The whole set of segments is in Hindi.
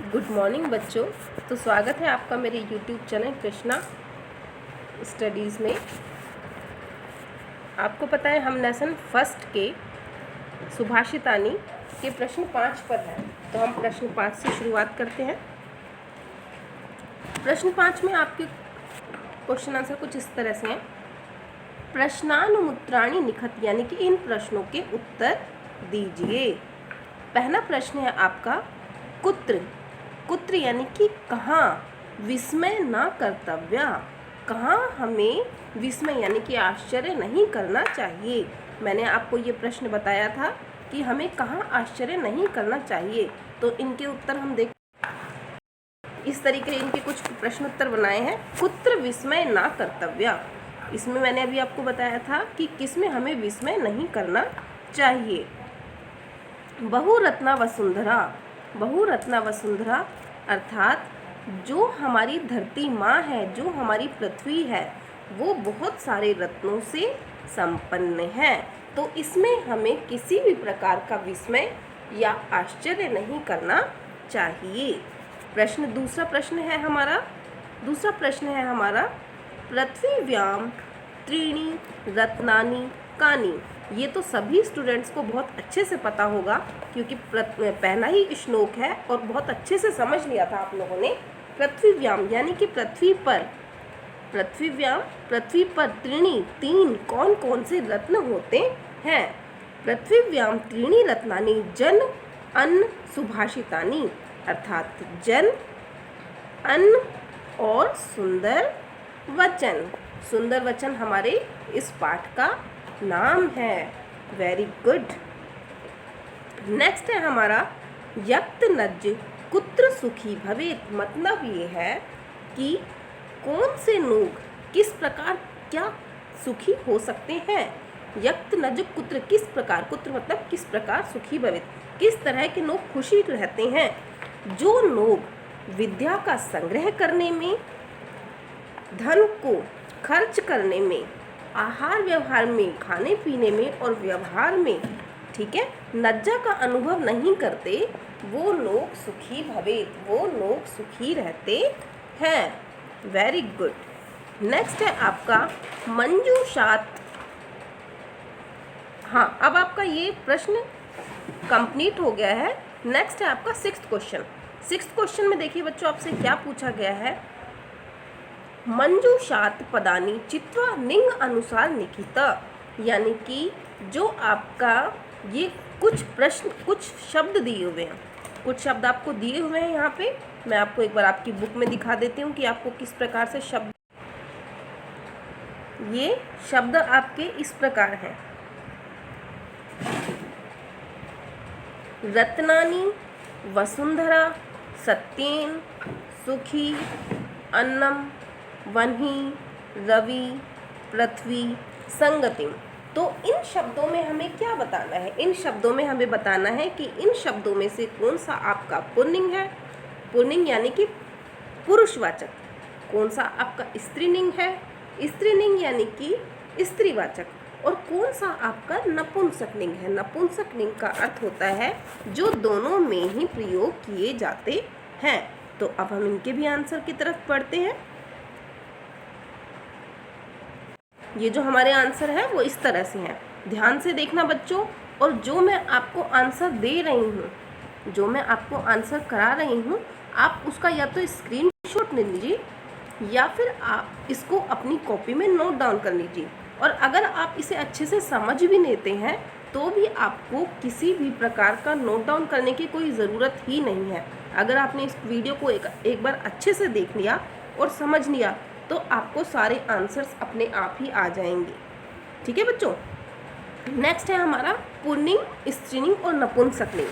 गुड मॉर्निंग बच्चों। तो स्वागत है आपका मेरे यूट्यूब चैनल कृष्णा स्टडीज़ में। आपको पता है हम लेसन फर्स्ट के सुभाषितानी के प्रश्न 5 पर हैं, तो हम प्रश्न 5 से शुरुआत करते हैं। प्रश्न 5 में आपके क्वेश्चन आंसर कुछ इस तरह से हैं। प्रश्नानुत्तराणि निखत, यानी कि इन प्रश्नों के उत्तर दीजिए। पहला प्रश्न है आपका कुत्र। कुत्र यानी कि कहाँ, विस्मय न कर्तव्य, कहाँ हमें विस्मय यानी कि आश्चर्य नहीं करना चाहिए। मैंने आपको ये प्रश्न बताया था कि हमें कहाँ आश्चर्य नहीं करना चाहिए। तो इनके उत्तर हम देख इस तरीके इनके कुछ प्रश्न उत्तर बनाए हैं। कुत्र विस्मय न कर्तव्य, इसमें मैंने अभी आपको बताया था कि किसमें हमें विस्मय नहीं करना चाहिए। बहुरत्ना वसुंधरा, बहुरत्ना वसुंधरा अर्थात जो हमारी धरती माँ है, जो हमारी पृथ्वी है, वो बहुत सारे रत्नों से संपन्न है। तो इसमें हमें किसी भी प्रकार का विस्मय या आश्चर्य नहीं करना चाहिए। दूसरा प्रश्न है हमारा पृथ्वीव्याम त्रीणि रत्नानि कानि। ये तो सभी स्टूडेंट्स को बहुत अच्छे से पता होगा, क्योंकि पहला ही श्लोक है और बहुत अच्छे से समझ लिया था आप लोगों ने। पृथ्वीव्याम यानी कि पृथ्वी पर, पृथ्वीव्याम पृथ्वी पर त्रीणि तीन कौन कौन से रत्न होते हैं। पृथ्वीव्याम त्रीणि रत्नानि जन अन्न सुभाषितानि, अर्थात जन अन्न और सुंदर वचन। सुंदर वचन हमारे इस पाठ का नाम है। Very good. नेक्स्ट है हमारा यक्त नज कुत्र सुखी भवेत। मतलब ये है कि कौन से लोग किस प्रकार क्या सुखी हो सकते हैं। यक्त नज कुत्र, किस प्रकार, कुत्र मतलब किस प्रकार, सुखी भवेत किस तरह के लोग खुशी रहते हैं। जो लोग विद्या का संग्रह करने में, धन को खर्च करने में, आहार व्यवहार में, खाने पीने में और व्यवहार में, ठीक है, लज्जा का अनुभव नहीं करते, वो लोग सुखी भवेत, वो लोग सुखी रहते हैं। Very good. नेक्स्ट है आपका मंजूषात। हाँ, अब आपका ये प्रश्न कंप्लीट हो गया है। नेक्स्ट है आपका सिक्स्थ क्वेश्चन। सिक्स्थ क्वेश्चन में देखिए बच्चों, आपसे क्या पूछा गया है। मंजूषात पदानी चित्वा लिंग अनुसार लिखित, यानी कि जो आपका ये कुछ प्रश्न, कुछ शब्द दिए हुए हैं, कुछ शब्द आपको दिए हुए हैं। यहाँ पे मैं आपको एक बार आपकी बुक में दिखा देती हूँ कि आपको किस प्रकार से शब्द, ये शब्द आपके इस प्रकार हैं। रत्नानि, वसुंधरा, सत्येन, सुखी, अन्नम, वन्ही, रवि, पृथ्वी, संगतिम। तो इन शब्दों में हमें क्या बताना है। इन शब्दों में हमें बताना है कि इन शब्दों में से कौन सा आपका पुल्लिंग है, पुल्लिंग यानी कि पुरुषवाचक, कौन सा आपका स्त्रीलिंग है, स्त्रीलिंग यानी कि स्त्रीवाचक, और कौन सा आपका नपुंसकलिंग है। नपुंसकलिंग का अर्थ होता है जो दोनों में ही प्रयोग किए जाते हैं। तो अब हम इनके भी आंसर की तरफ बढ़ते हैं। ये जो हमारे आंसर है वो इस तरह से हैं, ध्यान से देखना बच्चों। और जो मैं आपको आंसर दे रही हूँ, जो मैं आपको आंसर करा रही हूँ, आप उसका या तो स्क्रीनशॉट ले लीजिए या फिर आप इसको अपनी कॉपी में नोट डाउन कर लीजिए। और अगर आप इसे अच्छे से समझ भी लेते हैं तो भी आपको किसी भी प्रकार का नोट डाउन करने की कोई ज़रूरत ही नहीं है। अगर आपने इस वीडियो को एक बार अच्छे से देख लिया और समझ लिया तो आपको सारे आंसर्स अपने आप ही आ जाएंगे। ठीक है बच्चों। नेक्स्ट है हमारा पुल्लिंग, स्त्रीलिंग और नपुंसकलिंग।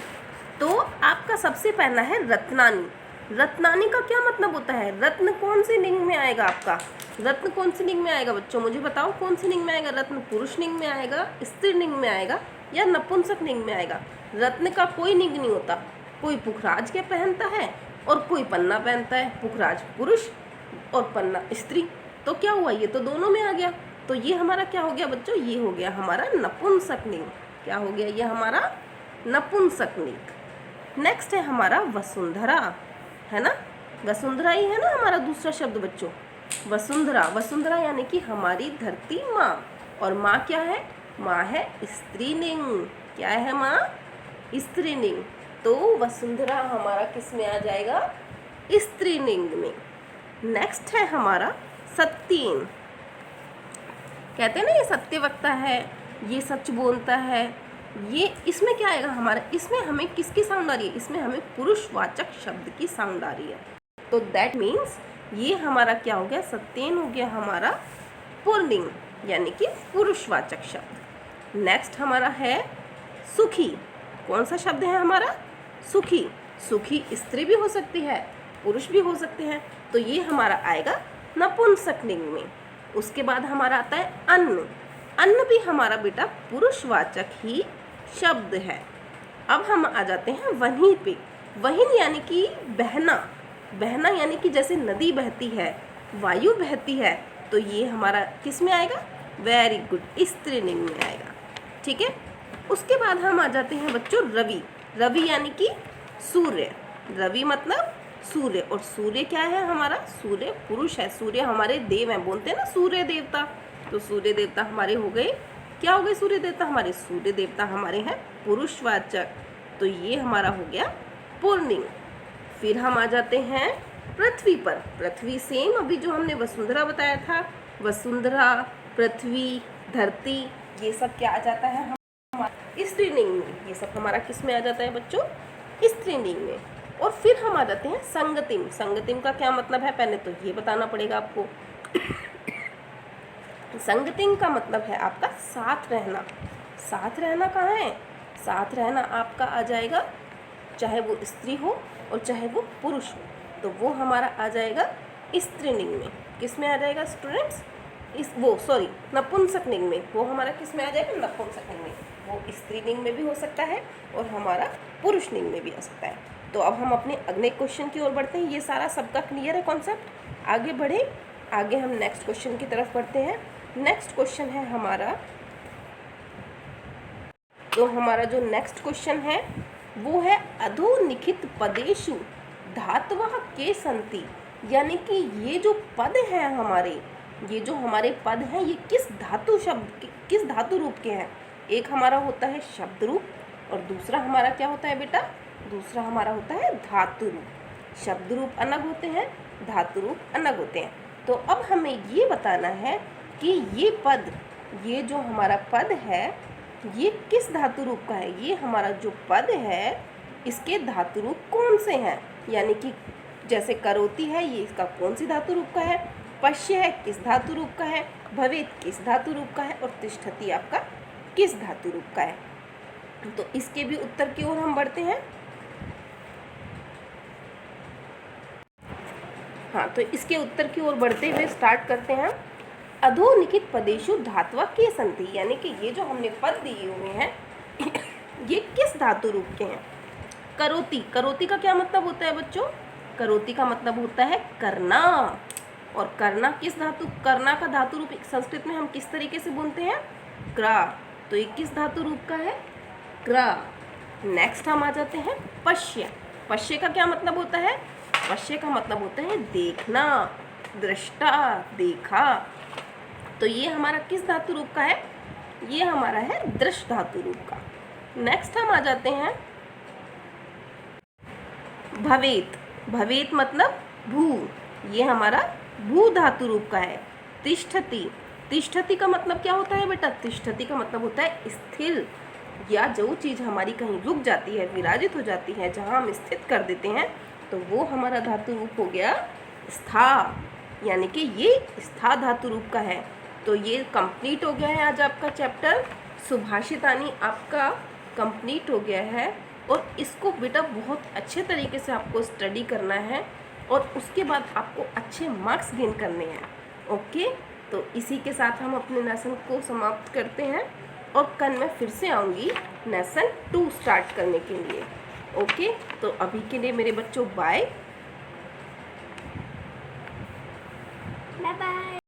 तो आपका सबसे पहला है रत्नानि। रत्नानि का क्या मतलब होता है। रत्न कौन सी लिंग में आएगा आपका, रत्न कौन सी लिंग में आएगा बच्चों, मुझे बताओ कौन सी लिंग में आएगा। रत्न पुरुष लिंग में आएगा, स्त्रीलिंग में आएगा या नपुंसक लिंग में आएगा। रत्न का कोई लिंग नहीं होता, कोई पुखराज के पहनता है और कोई पन्ना पहनता है। पुखराज पुरुष और पन्ना स्त्री। तो क्या हुआ, ये तो दोनों में आ गया। तो ये हमारा क्या हो गया बच्चों, ये हो गया हमारा नपुंसकलिंग। क्या हो गया, ये हमारा नपुंसकलिंग। नेक्स्ट है हमारा वसुंधरा। है ना। वसुंधरा ही है ना हमारा दूसरा शब्द बच्चों, वसुंधरा। वसुंधरा यानी कि हमारी धरती माँ। और माँ क्या है? माँ है स्त्रीलिंग। क्या है माँ? स्त्रीलिंग। तो वसुंधरा हमारा किस में आ जाएगा? स्त्रीलिंग में। नेक्स्ट है हमारा सत्येन। कहते हैं ना ये सत्यवक्ता है, ये सच बोलता है, ये इसमें क्या आएगा हमारा? इसमें हमें किसकी साउंड आ रही है? इसमें हमें पुरुषवाचक शब्द की साउंड आ रही है। तो दैट मीन्स ये हमारा क्या हो गया? सत्येन हो गया हमारा पुल्लिंग यानी कि पुरुषवाचक शब्द। नेक्स्ट हमारा है सुखी। कौन सा शब्द है हमारा? सुखी। सुखी स्त्री भी हो सकती है, पुरुष भी हो सकते हैं, तो ये हमारा आएगा नपुंसकलिंग में। उसके बाद हमारा आता है अन्न। अन्न भी हमारा बेटा पुरुषवाचक ही शब्द है। अब हम आ जाते हैं वहीं पे। वहीन यानी कि बहना। बहना यानी कि जैसे नदी बहती है, वायु बहती है, तो ये हमारा किस में आएगा? वेरी गुड, स्त्रीलिंग में आएगा। ठीक है। उसके बाद हम आ जाते हैं बच्चों रवि। रवि यानी कि सूर्य। रवि मतलब सूर्य। और सूर्य क्या है हमारा? सूर्य पुरुष है। सूर्य हमारे देव हैं, बोलते हैं ना सूर्य देवता। तो सूर्य देवता हमारे हो गए, क्या हो गए सूर्य देवता हमारे? सूर्य देवता हमारे हैं पुरुषवाचक। तो ये हमारा हो गया पुल्लिंग। फिर हम आ जाते हैं पृथ्वी पर। पृथ्वी सेम अभी जो हमने वसुंधरा बताया था, वसुंधरा, पृथ्वी, धरती, ये सब क्या आ जाता है हमारा? स्त्रीलिंग में। ये सब हमारा किस में आ जाता है बच्चों? स्त्रीलिंग में। और फिर हम आ जाते हैं संगतिम। संगतिम का क्या मतलब है? पहले तो ये बताना पड़ेगा आपको। संगतिम का मतलब है आपका साथ रहना। साथ रहना कहाँ है? साथ रहना आपका आ जाएगा, चाहे वो स्त्री हो और चाहे वो पुरुष हो, तो वो हमारा आ जाएगा स्त्रीलिंग में। किस में आ जाएगा स्टूडेंट्स? नपुंसकलिंग में। वो हमारा किस में आ जाएगा? नपुंसकलिंग में। वो स्त्रीलिंग में भी हो सकता है और हमारा पुरुषलिंग में भी आ सकता है। तो अब हम अपने अगले क्वेश्चन की ओर बढ़ते हैं। ये सारा सबका क्लियर है कॉन्सेप्ट? आगे बढ़े, आगे हम नेक्स्ट क्वेश्चन की तरफ बढ़ते हैं। नेक्स्ट क्वेश्चन है हमारा, तो हमारा जो नेक्स्ट क्वेश्चन है वो है अधोनिखित पदेषु धातवः के सन्ति। यानी कि ये जो पद हैं हमारे, ये जो हमारे पद हैं, ये किस धातु शब्द, किस धातु रूप के हैं? एक हमारा होता है शब्द रूप और दूसरा हमारा क्या होता है बेटा? दूसरा हमारा होता है धातु रूप। शब्द रूप अलग होते हैं, धातु रूप अलग होते हैं। तो अब हमें ये बताना है कि ये पद, ये जो हमारा पद है, ये किस धातु रूप का है? ये हमारा जो पद है, इसके धातु रूप कौन से हैं? यानी कि जैसे करोति है, ये इसका कौन सी धातु रूप का है? पश्य है, किस धातु रूप का है? भवेत किस धातु रूप का है? और तिष्ठति आपका किस धातु रूप का है? तो इसके भी उत्तर की ओर हम बढ़ते हैं। हाँ, तो इसके उत्तर की ओर बढ़ते हुए स्टार्ट करते हैं। अधोनिखित पदेषु धात्वा के सन्ति। यानी कि ये जो हमने पद दिए हुए हैं ये किस धातु रूप के हैं? करोति। करोति का क्या मतलब होता है बच्चों? करोति का मतलब होता है करना। और करना किस धातु, करना का धातु रूप संस्कृत में हम किस तरीके से बोलते हैं? क्रा। तो ये किस धातु रूप का है? क्रा। नेक्स्ट हम आ जाते हैं पश्य। पश्य का क्या मतलब होता है? पश्य का मतलब होता है देखना, दृष्टा, देखा। तो ये हमारा किस धातु रूप का है? ये हमारा है दृष्ट धातु रूप का। नेक्स्ट हम आ जाते हैं भवेत। भवेत मतलब भू। ये हमारा भू धातु रूप का है। तिष्ठति। तिष्ठति का मतलब क्या होता है बेटा? तिष्ठति का मतलब होता है स्थिर, या जो चीज़ हमारी कहीं रुक जाती है, विराजित हो जाती है, जहाँ हम स्थित कर देते हैं, तो वो हमारा धातु रूप हो गया स्था। यानी कि ये स्था धातु रूप का है। तो ये कंप्लीट हो गया है आज आपका चैप्टर सुभाषितानी, आपका कंप्लीट हो गया है। और इसको बेटा बहुत अच्छे तरीके से आपको स्टडी करना है और उसके बाद आपको अच्छे मार्क्स गेन करने हैं। ओके, तो इसी के साथ हम अपने लेसन को समाप्त करते हैं और कल मैं फिर से आऊँगी लेसन 2 स्टार्ट करने के लिए। ओके, तो अभी के लिए मेरे बच्चों बाय।